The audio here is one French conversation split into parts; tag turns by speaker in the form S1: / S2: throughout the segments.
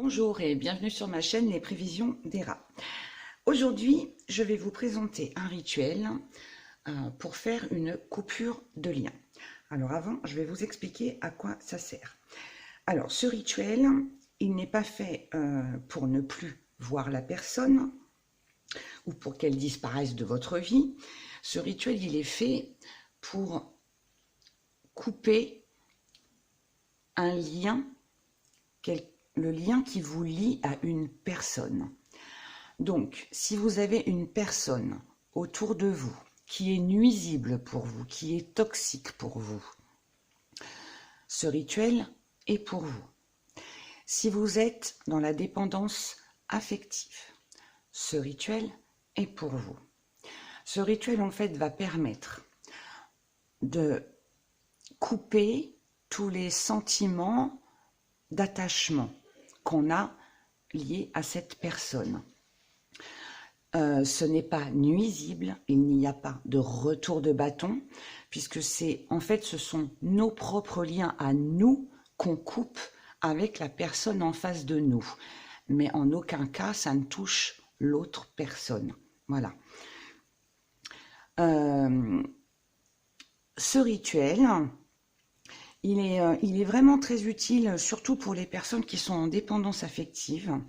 S1: Bonjour et bienvenue sur ma chaîne Les Prévisions des Rats. Aujourd'hui, je vais vous présenter un rituel pour faire une coupure de lien. Alors avant, je vais vous expliquer à quoi ça sert. Alors ce rituel, il n'est pas fait pour ne plus voir la personne ou pour qu'elle disparaisse de votre vie. Ce rituel, il est fait pour couper un lien, le lien qui vous lie à une personne. Donc, si vous avez une personne autour de vous qui est nuisible pour vous, qui est toxique pour vous, ce rituel est pour vous. Si vous êtes dans la dépendance affective, ce rituel est pour vous. Ce rituel, en fait, va permettre de couper tous les sentiments d'attachement qu'on a liés à cette personne. Ce n'est pas nuisible, il n'y a pas de retour de bâton, puisque ce sont nos propres liens à nous qu'on coupe avec la personne en face de nous. Mais en aucun cas, ça ne touche l'autre personne. Voilà. Ce rituel, il est vraiment très utile, surtout pour les personnes qui sont en dépendance affective.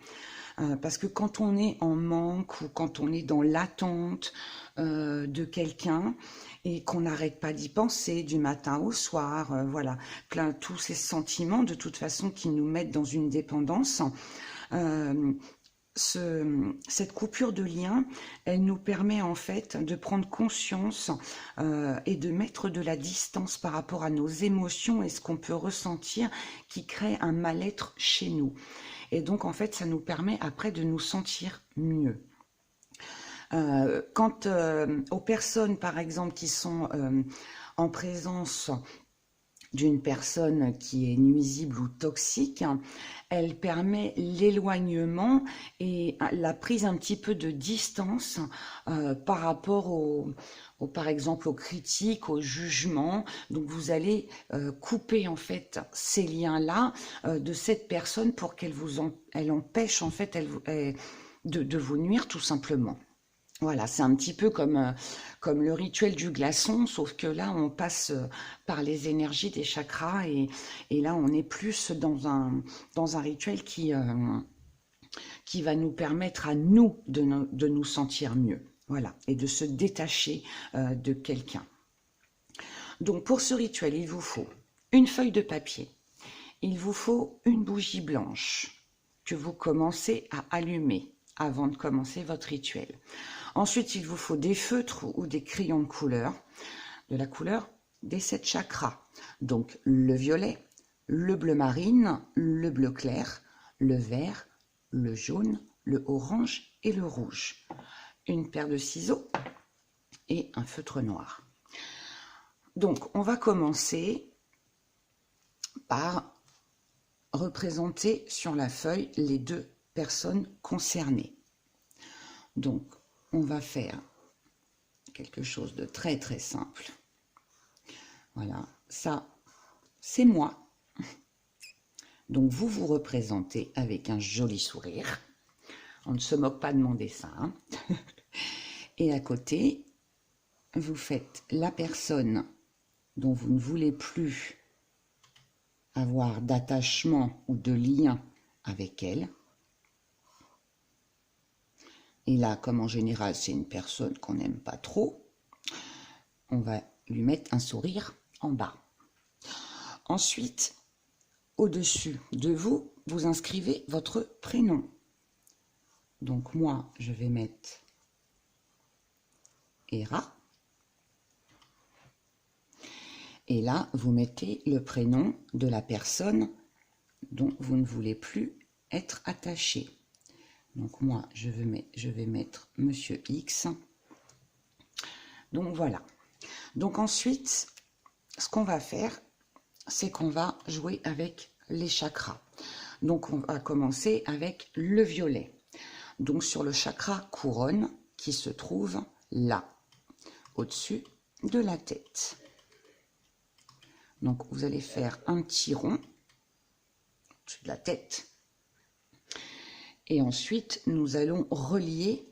S1: Parce que quand on est en manque ou quand on est dans l'attente de quelqu'un et qu'on n'arrête pas d'y penser du matin au soir, voilà, tous ces sentiments de toute façon qui nous mettent dans une dépendance, cette coupure de lien, elle nous permet en fait de prendre conscience et de mettre de la distance par rapport à nos émotions et ce qu'on peut ressentir qui crée un mal-être chez nous. Et donc, en fait, ça nous permet après de nous sentir mieux. Quant aux personnes, par exemple, qui sont en présence d'une personne qui est nuisible ou toxique, elle permet l'éloignement et la prise un petit peu de distance par rapport par exemple aux critiques, aux jugements. Donc vous allez couper en fait ces liens-là de cette personne pour qu'elle elle empêche en fait de vous nuire tout simplement. Voilà, c'est un petit peu comme le rituel du glaçon, sauf que là, on passe par les énergies des chakras et là, on est plus dans un rituel qui va nous permettre à nous de nous sentir mieux. Voilà, et de se détacher de quelqu'un. Donc, pour ce rituel, il vous faut une feuille de papier, il vous faut une bougie blanche que vous commencez à allumer avant de commencer votre rituel. Ensuite, il vous faut des feutres ou des crayons de la couleur des 7 chakras. Donc, le violet, le bleu marine, le bleu clair, le vert, le jaune, le orange et le rouge. Une paire de ciseaux et un feutre noir. Donc, on va commencer par représenter sur la feuille les 2 personnes concernées. Donc, on va faire quelque chose de très très simple. Voilà, ça, c'est moi. Donc, vous vous représentez avec un joli sourire. On ne se moque pas de mon dessin. Hein. Et à côté, vous faites la personne dont vous ne voulez plus avoir d'attachement ou de lien avec elle. Et là, comme en général, c'est une personne qu'on n'aime pas trop, on va lui mettre un sourire en bas. Ensuite, au-dessus de vous, vous inscrivez votre prénom. Donc moi, je vais mettre Hera. Et là, vous mettez le prénom de la personne dont vous ne voulez plus être attaché. Donc moi, je vais mettre Monsieur X. Donc voilà. Donc ensuite, ce qu'on va faire, c'est qu'on va jouer avec les chakras. Donc on va commencer avec le violet. Donc sur le chakra couronne qui se trouve là, au-dessus de la tête. Donc vous allez faire un petit rond au-dessus de la tête. Et ensuite, nous allons relier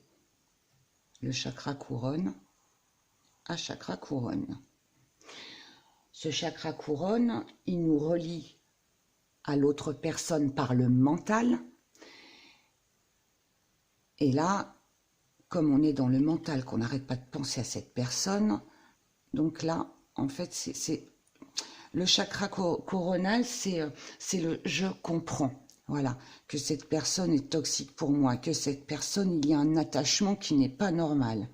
S1: le chakra couronne à chakra couronne. Ce chakra couronne, il nous relie à l'autre personne par le mental. Et là, comme on est dans le mental, qu'on n'arrête pas de penser à cette personne, donc là, en fait, c'est le chakra coronal, c'est le « je comprends ». Voilà, que cette personne est toxique pour moi, que cette personne, il y a un attachement qui n'est pas normal.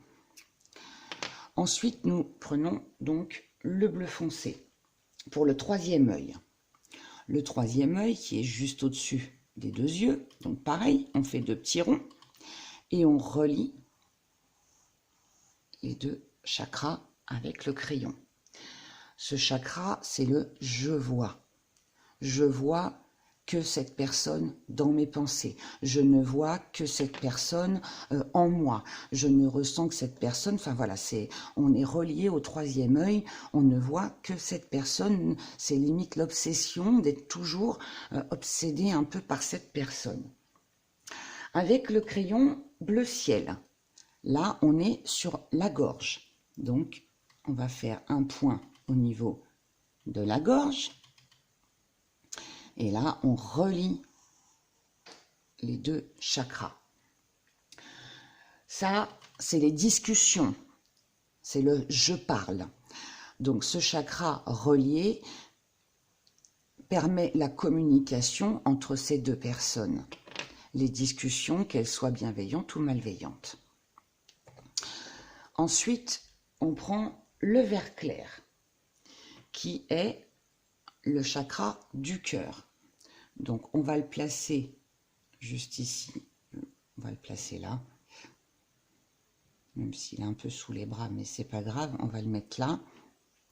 S1: Ensuite, nous prenons donc le bleu foncé pour le troisième œil. Le troisième œil qui est juste au-dessus des deux yeux. Donc pareil, on fait deux petits ronds et on relie les deux chakras avec le crayon. Ce chakra, c'est le « je vois ». Je vois que cette personne dans mes pensées. Je ne vois que cette personne en moi. Je ne ressens que cette personne, enfin voilà, on est relié au troisième œil, on ne voit que cette personne, c'est limite l'obsession d'être toujours obsédé un peu par cette personne. Avec le crayon bleu ciel, là on est sur la gorge. Donc on va faire un point au niveau de la gorge. Et là, on relie les deux chakras. Ça, c'est les discussions. C'est le « je parle ». Donc, ce chakra relié permet la communication entre ces deux personnes. Les discussions, qu'elles soient bienveillantes ou malveillantes. Ensuite, on prend le vert clair, qui est le chakra du cœur. Donc, on va le placer juste ici. On va le placer là. Même s'il est un peu sous les bras, mais c'est pas grave, on va le mettre là.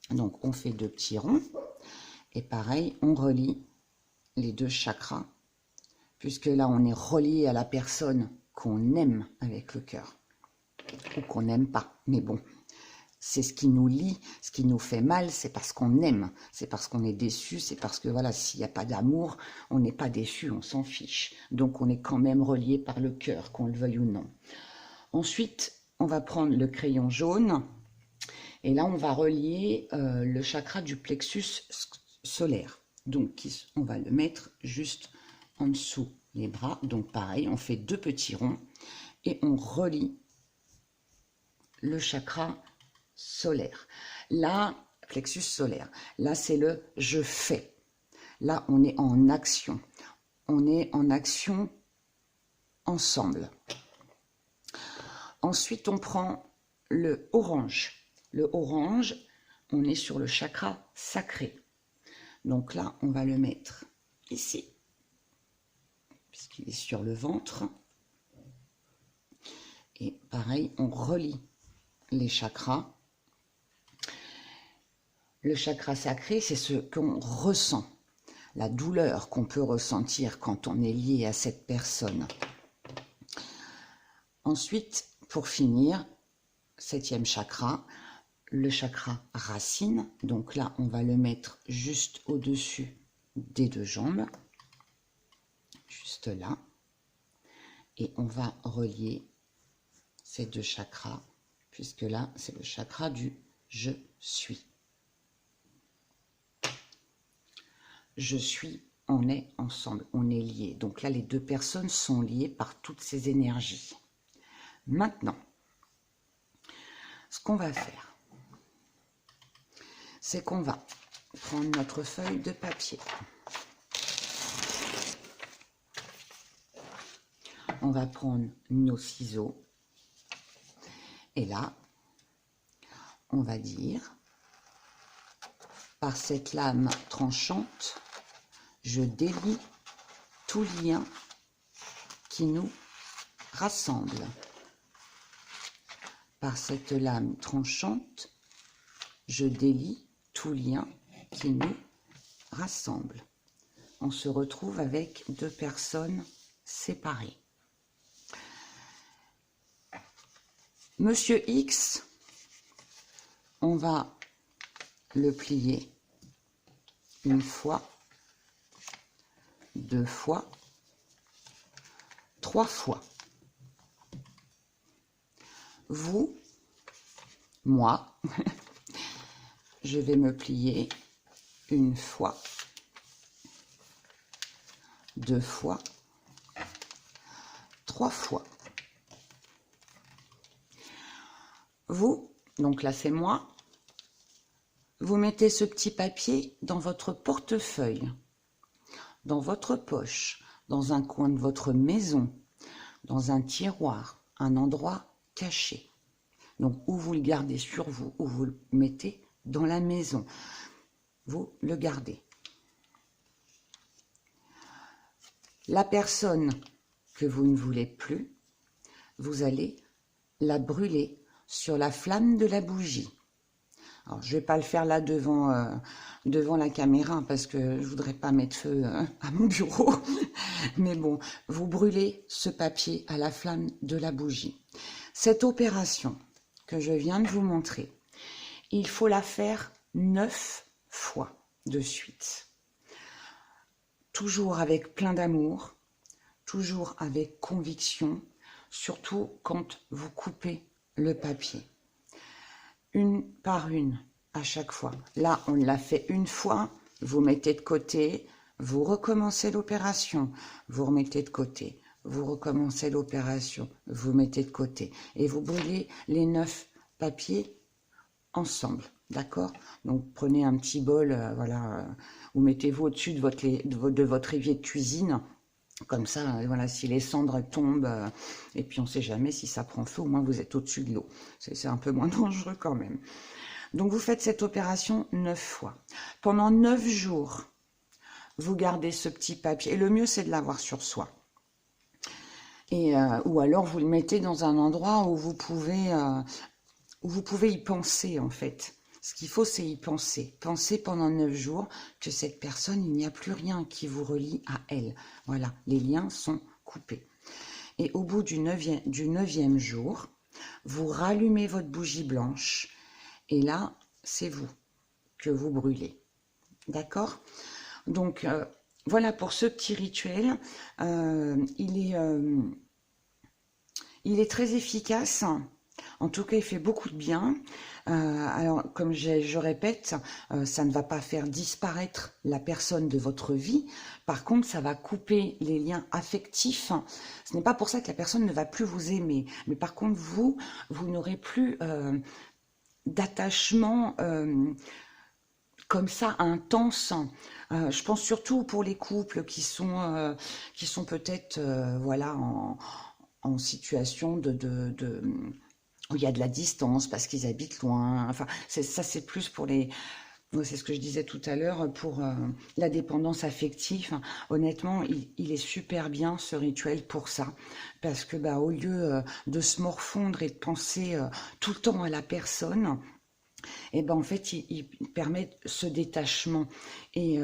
S1: Donc, on fait deux petits ronds. Et pareil, on relie les deux chakras. Puisque là, on est relié à la personne qu'on aime avec le cœur. Ou qu'on n'aime pas. Mais bon, c'est ce qui nous lie, ce qui nous fait mal, c'est parce qu'on aime, c'est parce qu'on est déçu, c'est parce que voilà, s'il n'y a pas d'amour, on n'est pas déçu, on s'en fiche. Donc on est quand même relié par le cœur, qu'on le veuille ou non. Ensuite, on va prendre le crayon jaune, et là on va relier le chakra du plexus solaire. Donc on va le mettre juste en dessous les bras. Donc pareil, on fait deux petits ronds, et on relie le chakra solaire. Là, plexus solaire, là c'est le « je fais ». Là, on est en action. On est en action ensemble. Ensuite, on prend le orange. Le orange, on est sur le chakra sacré. Donc là, on va le mettre ici, puisqu'il est sur le ventre. Et pareil, on relie les chakras. Le chakra sacré, c'est ce qu'on ressent, la douleur qu'on peut ressentir quand on est lié à cette personne. Ensuite, pour finir, 7e chakra, le chakra racine. Donc là, on va le mettre juste au-dessus des deux jambes, juste là. Et on va relier ces deux chakras, puisque là, c'est le chakra du « je suis ». Je suis, on est ensemble, on est liés. Donc là, les deux personnes sont liées par toutes ces énergies. Maintenant, ce qu'on va faire, c'est qu'on va prendre notre feuille de papier. On va prendre nos ciseaux. Et là, on va dire, par cette lame tranchante, je délie tout lien qui nous rassemble. Par cette lame tranchante, je délie tout lien qui nous rassemble. On se retrouve avec deux personnes séparées. Monsieur X, on va le plier une fois, deux fois, 3 fois. Vous, moi, je vais me plier 1 fois, 2 fois, 3 fois. Vous, donc là c'est moi, vous mettez ce petit papier dans votre portefeuille, dans votre poche, dans un coin de votre maison, dans un tiroir, un endroit caché. Donc, ou vous le gardez sur vous, ou vous le mettez dans la maison. Vous le gardez. La personne que vous ne voulez plus, vous allez la brûler sur la flamme de la bougie. Alors, je ne vais pas le faire là devant la caméra parce que je ne voudrais pas mettre feu à mon bureau. Mais bon, vous brûlez ce papier à la flamme de la bougie. Cette opération que je viens de vous montrer, il faut la faire 9 fois de suite. Toujours avec plein d'amour, toujours avec conviction, surtout quand vous coupez le papier. Une par une à chaque fois. Là, on l'a fait 1 fois, vous mettez de côté, vous recommencez l'opération, vous remettez de côté, vous recommencez l'opération, vous mettez de côté. Et vous brûlez les 9 papiers ensemble, d'accord? Donc, prenez un petit bol, voilà, vous mettez-vous au-dessus de votre évier de cuisine. Comme ça, voilà, si les cendres tombent, et puis on ne sait jamais si ça prend feu, au moins vous êtes au-dessus de l'eau. C'est un peu moins dangereux quand même. Donc vous faites cette opération 9 fois. Pendant 9 jours, vous gardez ce petit papier. Et le mieux, c'est de l'avoir sur soi. Et, ou alors vous le mettez dans un endroit où vous pouvez y penser en fait. Ce qu'il faut, c'est y penser. Pensez pendant 9 jours que cette personne, il n'y a plus rien qui vous relie à elle. Voilà, les liens sont coupés. Et au bout du 9e jour, vous rallumez votre bougie blanche. Et là, c'est vous que vous brûlez. D'accord? Donc, voilà pour ce petit rituel. Il est très efficace. En tout cas, il fait beaucoup de bien. Alors, comme je répète, ça ne va pas faire disparaître la personne de votre vie. Par contre, ça va couper les liens affectifs. Ce n'est pas pour ça que la personne ne va plus vous aimer. Mais par contre, vous n'aurez plus d'attachement comme ça intense. Je pense surtout pour les couples qui sont peut-être voilà, en situation où il y a de la distance parce qu'ils habitent loin. Enfin, ça c'est plus pour les... C'est ce que je disais tout à l'heure, pour la dépendance affective. Honnêtement, il est super bien ce rituel pour ça. Parce que au lieu de se morfondre et de penser tout le temps à la personne, et en fait, il permet ce détachement. Et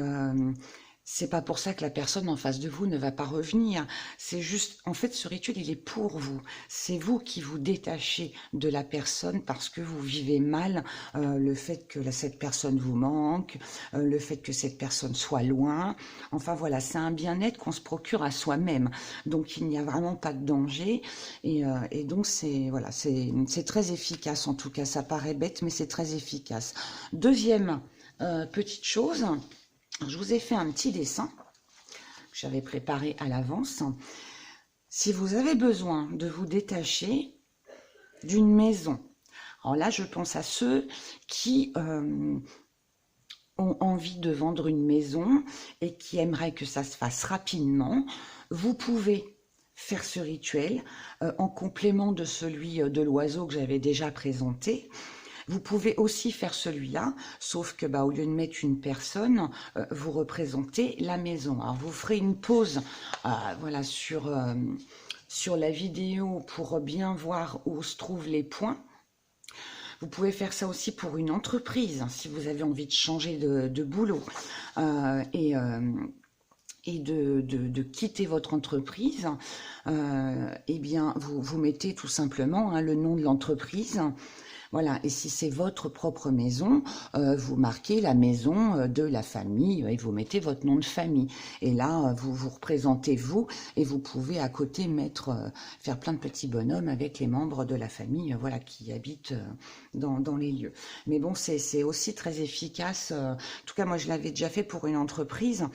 S1: c'est pas pour ça que la personne en face de vous ne va pas revenir. C'est juste, en fait, ce rituel, il est pour vous. C'est vous qui vous détachez de la personne parce que vous vivez mal le fait que cette personne vous manque, le fait que cette personne soit loin. Enfin voilà, c'est un bien-être qu'on se procure à soi-même. Donc il n'y a vraiment pas de danger. Et donc c'est voilà, c'est très efficace. En tout cas, ça paraît bête, mais c'est très efficace. Deuxième petite chose. Je vous ai fait un petit dessin que j'avais préparé à l'avance. Si vous avez besoin de vous détacher d'une maison, alors là, je pense à ceux qui ont envie de vendre une maison et qui aimeraient que ça se fasse rapidement, vous pouvez faire ce rituel en complément de celui de l'oiseau que j'avais déjà présenté. Vous pouvez aussi faire celui-là, sauf que au lieu de mettre une personne, vous représentez la maison. Alors vous ferez une pause voilà, sur la vidéo pour bien voir où se trouvent les points. Vous pouvez faire ça aussi pour une entreprise, si vous avez envie de changer de boulot et de quitter votre entreprise. Eh bien, vous mettez tout simplement le nom de l'entreprise. Voilà, et si c'est votre propre maison, vous marquez la maison de la famille et vous mettez votre nom de famille. Et là, vous vous représentez vous et vous pouvez à côté mettre, faire plein de petits bonhommes avec les membres de la famille, voilà, qui habitent dans les lieux. Mais bon, c'est aussi très efficace. En tout cas, moi, je l'avais déjà fait pour une entreprise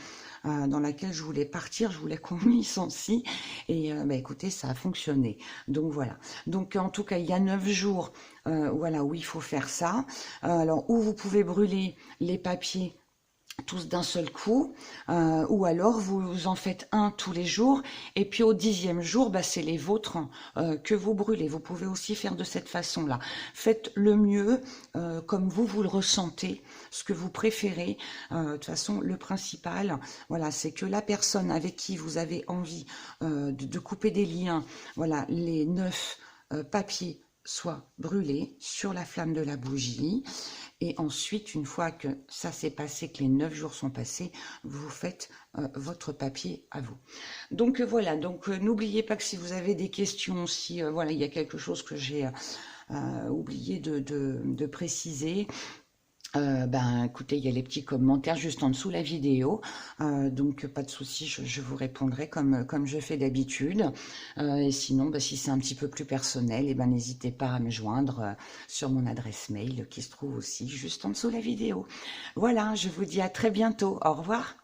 S1: dans laquelle je voulais partir, je voulais qu'on me licencie. Et bah, écoutez, ça a fonctionné. Donc voilà. Donc en tout cas, il y a 9 jours voilà, où il faut faire ça. Alors, où vous pouvez brûler les papiers tous d'un seul coup, ou alors vous en faites un tous les jours, et puis au 10e jour, bah, c'est les vôtres que vous brûlez. Vous pouvez aussi faire de cette façon-là. Faites le mieux comme vous le ressentez, ce que vous préférez. De toute façon, le principal, voilà, c'est que la personne avec qui vous avez envie de couper des liens, voilà, les 9 papiers soient brûlés sur la flamme de la bougie. Et ensuite, une fois que ça s'est passé, que les 9 jours sont passés, vous faites votre papier à vous. Donc voilà, donc n'oubliez pas que si vous avez des questions, si voilà, il y a quelque chose que j'ai oublié de préciser, ben écoutez, il y a les petits commentaires juste en dessous la vidéo, donc pas de souci, je vous répondrai comme je fais d'habitude. Et sinon, ben, si c'est un petit peu plus personnel, et ben n'hésitez pas à me joindre sur mon adresse mail qui se trouve aussi juste en dessous la vidéo. Voilà, je vous dis à très bientôt. Au revoir.